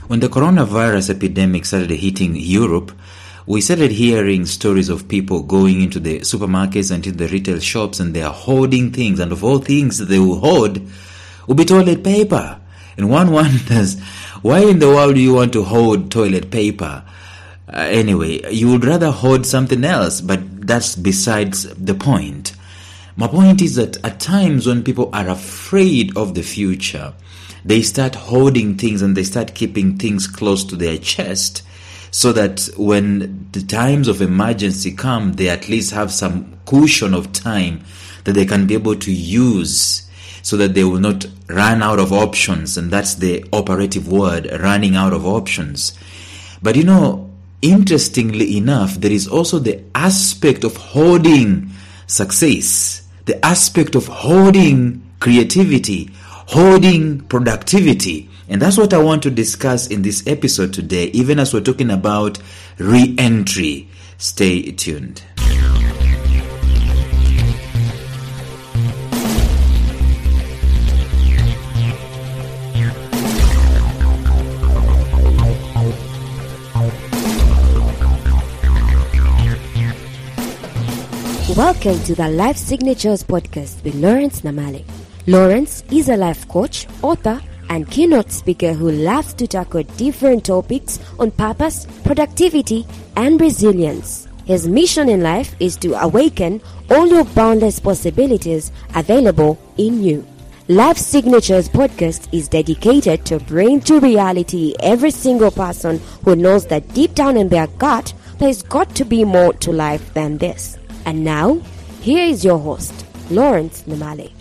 When the coronavirus epidemic started hitting Europe, we started hearing stories of people going into the supermarkets and into the retail shops, and they are hoarding things, and of all things they will hoard will be toilet paper. And one wonders, why in the world do you want to hoard toilet paper? Anyway, you would rather hoard something else, but that's besides the point. My point is that at times when people are afraid of the future, they start hoarding things and they start keeping things close to their chest, so that when the times of emergency come, they at least have some cushion of time that they can be able to use, so that they will not run out of options. And that's the operative word, running out of options. But interestingly enough, there is also the aspect of hoarding success, the aspect of hoarding creativity, hoarding productivity. And that's what I want to discuss in this episode today, even as we're talking about reentry. Stay tuned. Welcome to the Life Signatures podcast with Lawrence Namale. Lawrence is a life coach, author, and keynote speaker who loves to tackle different topics on purpose, productivity, and resilience. His mission in life is to awaken all your boundless possibilities available in you. Life Signatures podcast is dedicated to bring to reality every single person who knows that deep down in their gut, there's got to be more to life than this. And now, here is your host, Lawrence Namale.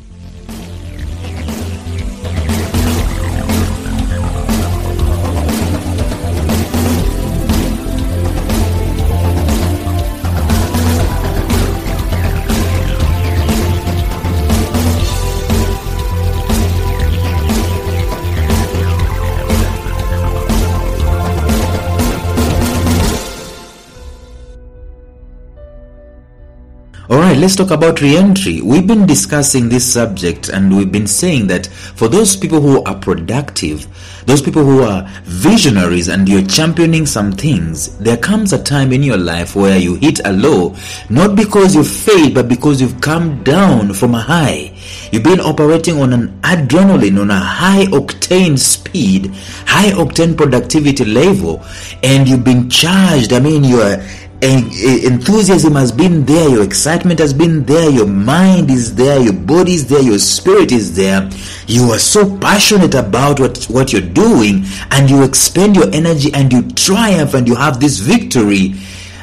Alright, let's talk about reentry. We've been discussing this subject, and we've been saying that for those people who are productive, those people who are visionaries and you're championing some things, there comes a time in your life where you hit a low, not because you failed, but because you've come down from a high. You've been operating on an adrenaline, on a high octane speed, high octane productivity level, and you've been charged. Your enthusiasm has been there, your excitement has been there, your mind is there, your body is there, your spirit is there. You are so passionate about what you're doing, and you expend your energy and you triumph and you have this victory,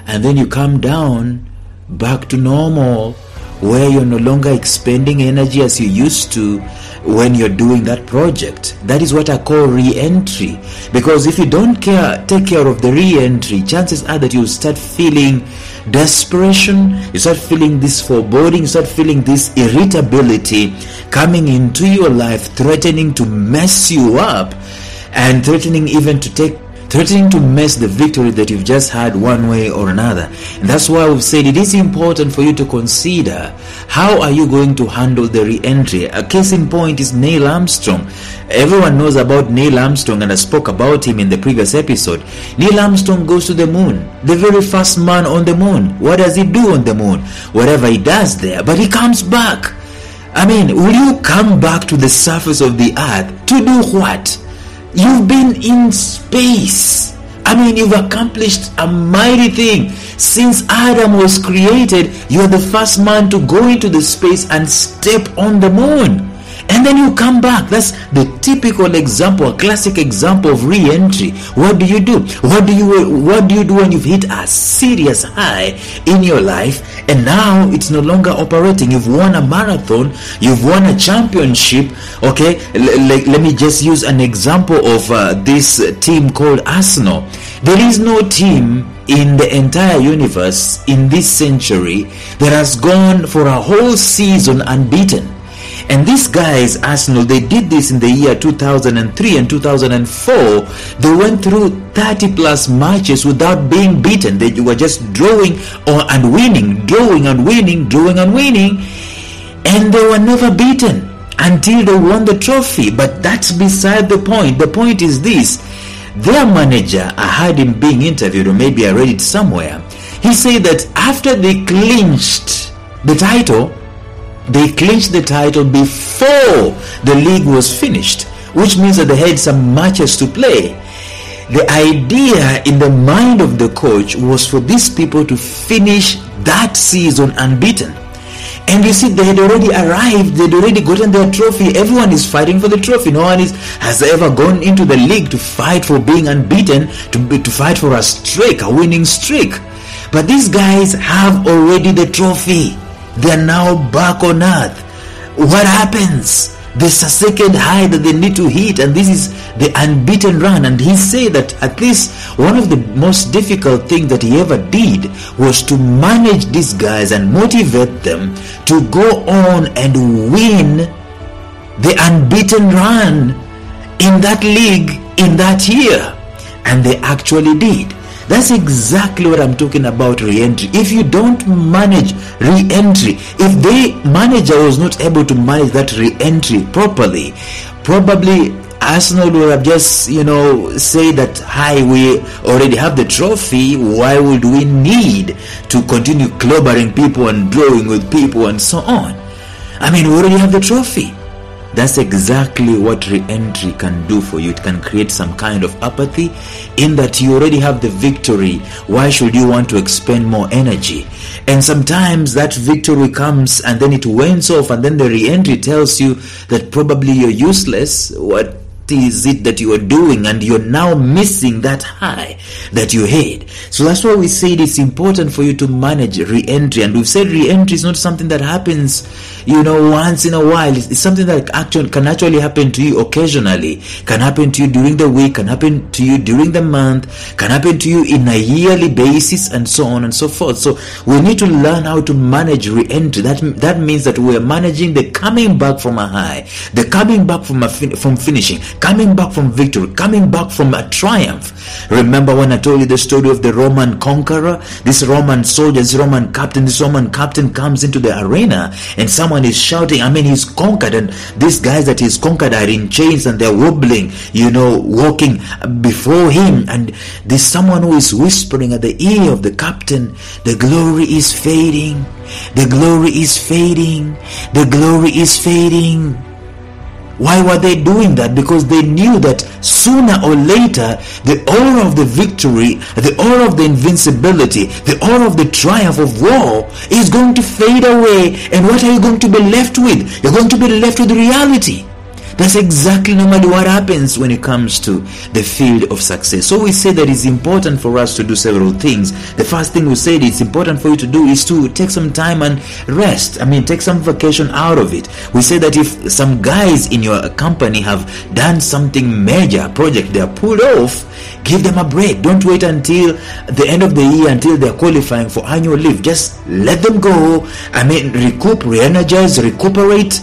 and then you come down back to normal, where you're no longer expending energy as you used to when you're doing that project. That is what I call re-entry. Because if you don't take care of the re-entry, chances are that you'll start feeling desperation, you start feeling this foreboding, you start feeling this irritability coming into your life, threatening to mess you up, and threatening to mess the victory that you've just had one way or another. And that's why we've said it is important for you to consider, how are you going to handle the re-entry? A case in point is Neil Armstrong. Everyone knows about Neil Armstrong, and I spoke about him in the previous episode. Neil Armstrong goes to the moon, the very first man on the moon. What does he do on the moon? Whatever he does there, but he comes back. Will you come back to the surface of the earth to do what? You've been in space. You've accomplished a mighty thing. Since Adam was created, you're the first man to go into the space and step on the moon. And then you come back. That's the typical example, a classic example of re-entry. What do you do? What do you do when you've hit a serious high in your life, and now it's no longer operating? You've won a marathon, you've won a championship. Okay, let me just use an example of this team called Arsenal. There is no team in the entire universe in this century that has gone for a whole season unbeaten. And these guys, Arsenal, they did this in the year 2003 and 2004. They went through 30 plus matches without being beaten. They were just drawing and winning, drawing and winning, drawing and winning. And they were never beaten until they won the trophy. But that's beside the point. The point is this. their manager, I heard him being interviewed, or maybe I read it somewhere. He said that after they clinched the title before the league was finished, which means that they had some matches to play. The idea in the mind of the coach was for these people to finish that season unbeaten. And you see, they had already arrived, they'd already gotten their trophy. Everyone is fighting for the trophy. No one has ever gone into the league to fight for being unbeaten, to fight for a winning streak. But these guys have already the trophy. They're now back on earth. What happens? There's a second high that they need to hit, and this is the unbeaten run. And he said that at least one of the most difficult things that he ever did was to manage these guys and motivate them to go on and win the unbeaten run in that league in that year. And they actually did. That's exactly what I'm talking about, reentry. If you don't manage reentry, if the manager was not able to manage that reentry properly, probably Arsenal would have just, say that, hi, we already have the trophy. Why would we need to continue clobbering people and drawing with people and so on? I mean, we already have the trophy. That's exactly what re-entry can do for you. It can create some kind of apathy in that you already have the victory. Why should you want to expend more energy? And sometimes that victory comes and then it wanes off, and then the re-entry tells you that probably you're useless. What is it that you are doing? And you're now missing that high that you had. So that's why we said it's important for you to manage re-entry. And we've said re-entry is not something that happens once in a while. It's something that can actually happen to you occasionally, can happen to you during the week, can happen to you during the month, can happen to you in a yearly basis, and so on and so forth. So we need to learn how to manage re-entry. That means that we are managing the coming back from a high, the coming back from finishing, coming back from victory, coming back from a triumph. Remember when I told you the story of the Roman conqueror? This Roman soldier, this Roman captain comes into the arena, and someone is shouting. He's conquered, and these guys that he's conquered are in chains and they're wobbling, walking before him. And there's someone who is whispering at the ear of the captain, the glory is fading, the glory is fading, the glory is fading. Why were they doing that? Because they knew that sooner or later the aura of the victory, the aura of the invincibility, the aura of the triumph of war is going to fade away. And what are you going to be left with? You're going to be left with reality. That's exactly normally what happens when it comes to the field of success. So we say that it's important for us to do several things. The first thing we said it's important for you to do is to take some time and rest. Take some vacation out of it. We say that if some guys in your company have done something major project, they are pulled off, give them a break. Don't wait until the end of the year, until they're qualifying for annual leave. Just let them go. Recoup, re-energize, recuperate,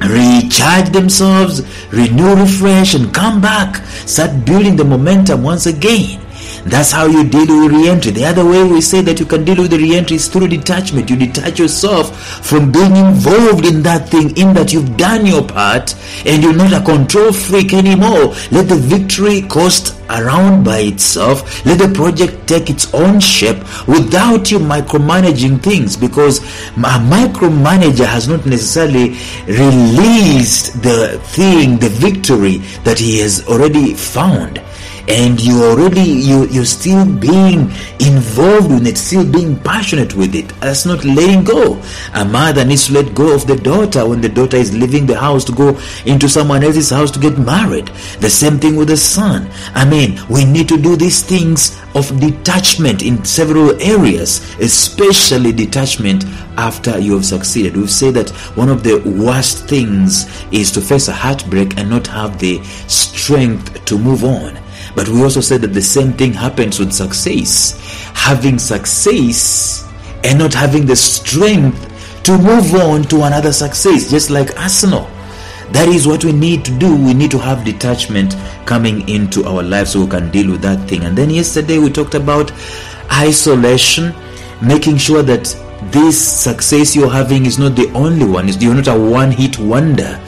recharge themselves, renew, refresh, and come back. Start building the momentum once again. That's how you deal with re-entry. The other way we say that you can deal with the re-entry is through detachment. You detach yourself from being involved in that thing, in that you've done your part and you're not a control freak anymore. Let the victory coast around by itself. Let the project take its own shape without you micromanaging things, because a micromanager has not necessarily released the victory that he has already found. And you're still being involved in it, still being passionate with it. That's not letting go. A mother needs to let go of the daughter when the daughter is leaving the house to go into someone else's house to get married. The same thing with the son. We need to do these things of detachment in several areas, especially detachment after you have succeeded. We've said that one of the worst things is to face a heartbreak and not have the strength to move on. But we also said that the same thing happens with success. Having success and not having the strength to move on to another success, just like Arsenal. That is what we need to do. We need to have detachment coming into our lives so we can deal with that thing. And then yesterday we talked about isolation, making sure that this success you're having is not the only one. You're not a one-hit wonder.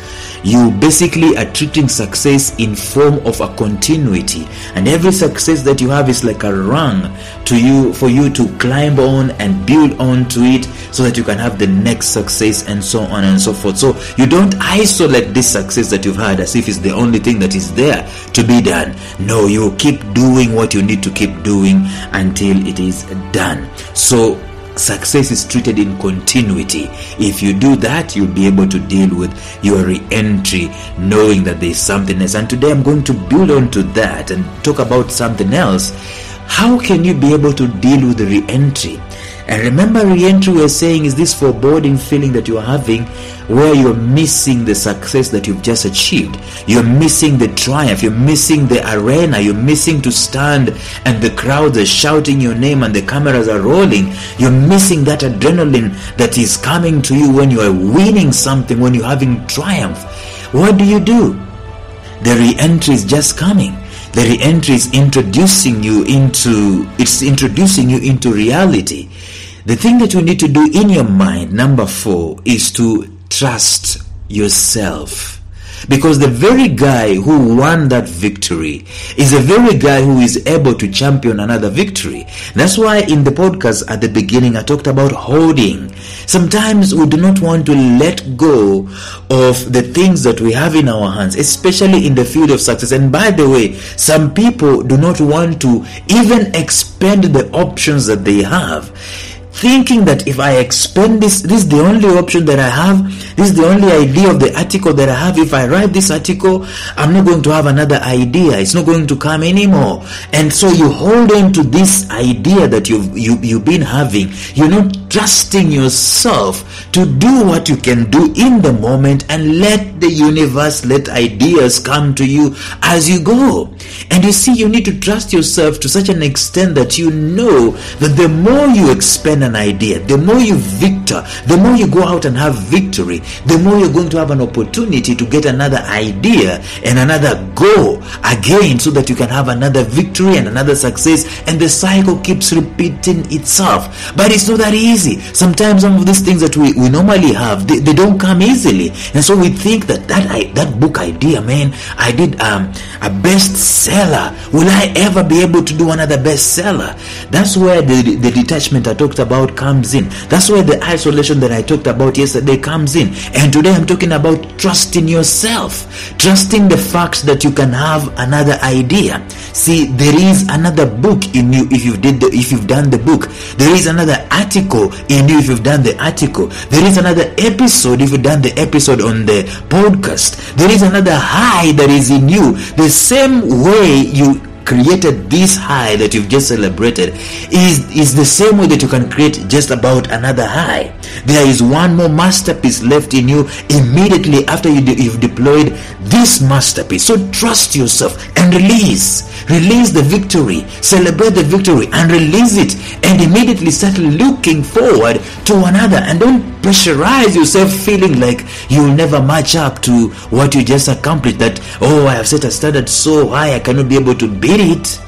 you basically are treating success in form of a continuity, and every success that you have is like a rung to you, for you to climb on and build on to it, so that you can have the next success, and so on and so forth. So you don't isolate this success that you've had as if it's the only thing that is there to be done. No, you keep doing what you need to keep doing until it is done. So success is treated in continuity. If you do that, you'll be able to deal with your re-entry, knowing that there's something else. And today I'm going to build on to that and talk about something else. How can you be able to deal with the re-entry? And remember, re-entry, we're saying, is this foreboding feeling that you're having where you're missing the success that you've just achieved. You're missing the triumph. You're missing the arena. You're missing to stand and the crowds are shouting your name and the cameras are rolling. You're missing that adrenaline that is coming to you when you are winning something, when you're having triumph. What do? The re-entry is just coming. The re-entry is introducing you into reality. The thing that you need to do in your mind, number 4, is to trust yourself. Because the very guy who won that victory is the very guy who is able to champion another victory. That's why in the podcast at the beginning I talked about holding. Sometimes we do not want to let go of the things that we have in our hands, especially in the field of success. And by the way, some people do not want to even expand the options that they have, thinking that if I expend this is the only option that I have, this is the only idea of the article that I have. If I write this article, I'm not going to have another idea. It's not going to come anymore. And so you hold on to this idea that you've been having. You're not trusting yourself to do what you can do in the moment, and let the universe, let ideas come to you as you go. And you see, you need to trust yourself to such an extent that you know that the more you expend an idea, the more you victor, the more you go out and have victory, the more you're going to have an opportunity to get another idea and another go again, so that you can have another victory and another success, and the cycle keeps repeating itself. But it's not that easy. Sometimes some of these things that we normally have, they don't come easily, and so we think that book idea, man, I did a bestseller. Will I ever be able to do another bestseller? That's where the detachment I talked about comes in. That's where the isolation that I talked about yesterday comes in. And today I'm talking about trusting yourself, trusting the fact that you can have another idea. See, there is another book in you if you've done the book. There is another article in you if you've done the article. There is another episode if you've done the episode on the podcast. There is another high that is in you. The same way you created this high that you've just celebrated is the same way that you can create just about another high. There is one more masterpiece left in you immediately after you've deployed this masterpiece. So trust yourself and release the victory, celebrate the victory and release it, and immediately start looking forward to another. And don't pressurize yourself feeling like you'll never match up to what you just accomplished, that I have set a standard so high I cannot be able to beat it.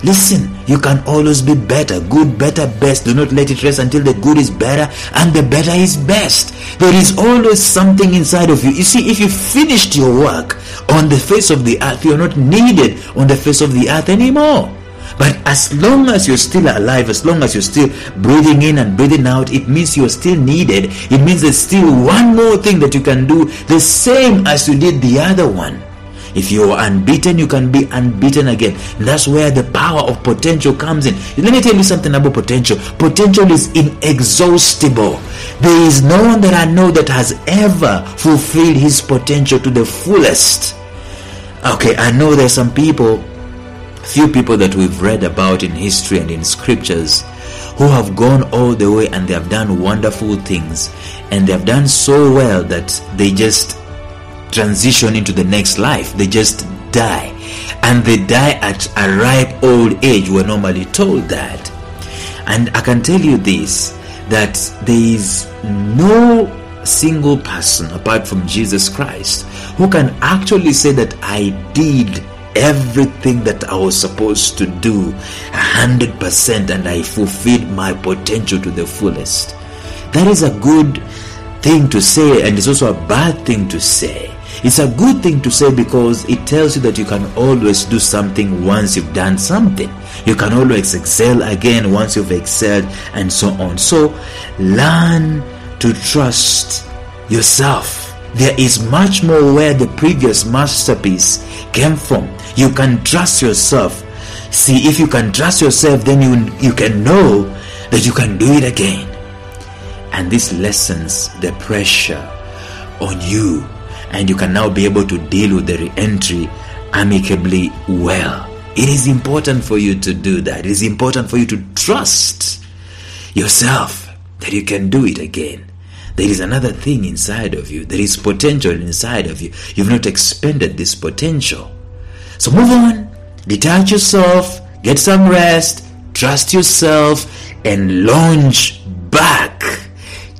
Listen, you can always be better, good, better, best. Do not let it rest until the good is better and the better is best. There is always something inside of you. You see, if you finished your work on the face of the earth, you're not needed on the face of the earth anymore. But as long as you're still alive, as long as you're still breathing in and breathing out, it means you're still needed. It means there's still one more thing that you can do the same as you did the other one. If you're unbeaten, you can be unbeaten again. And that's where the power of potential comes in. Let me tell you something about potential. Potential is inexhaustible. There is no one that I know that has ever fulfilled his potential to the fullest. Okay, I know there's some people, few people that we've read about in history and in scriptures, who have gone all the way and they have done wonderful things, and they have done so well that they just transition into the next life. They just die, and they die at a ripe old age. We're normally told that. And I can tell you this, that there is no single person apart from Jesus Christ who can actually say that I did everything that I was supposed to do 100% and I fulfilled my potential to the fullest. That is a good thing to say, and it's also a bad thing to say. It's a good thing to say because it tells you that you can always do something once you've done something. You can always excel again once you've excelled, and so on. So learn to trust yourself. There is much more where the previous masterpiece came from. You can trust yourself. See, if you can trust yourself, then you can know that you can do it again. And this lessens the pressure on you, and you can now be able to deal with the reentry amicably well. It is important for you to do that. It is important for you to trust yourself that you can do it again. There is another thing inside of you. There is potential inside of you. You've not expended this potential. So move on. Detach yourself. Get some rest. Trust yourself. And launch back.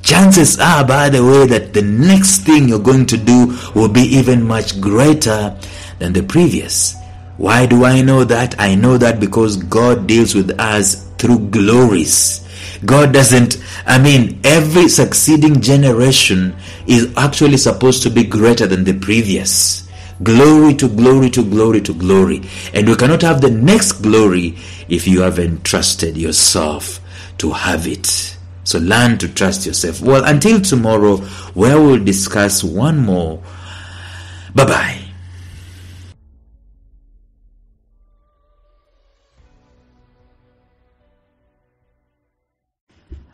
Chances are, by the way, that the next thing you're going to do will be even much greater than the previous. Why do I know that? I know that because God deals with us through glories. God doesn't, every succeeding generation is actually supposed to be greater than the previous. Glory to glory to glory to glory. And we cannot have the next glory if you haven't trusted yourself to have it. So learn to trust yourself. Well, until tomorrow, where we'll discuss one more. Bye-bye.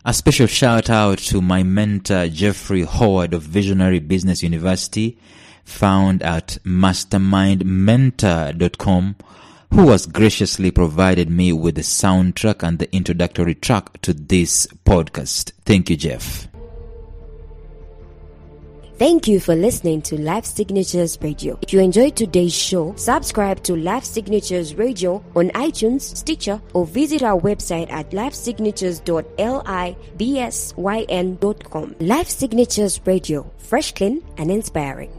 A special shout out to my mentor, Jeffrey Howard of Visionary Business University, found at mastermindmentor.com, who has graciously provided me with the soundtrack and the introductory track to this podcast. Thank you, Jeff. Thank you for listening to Life Signatures Radio. If you enjoyed today's show, subscribe to Life Signatures Radio on iTunes, Stitcher, or visit our website at lifesignatures.libsyn.com. Life Signatures Radio, fresh, clean, and inspiring.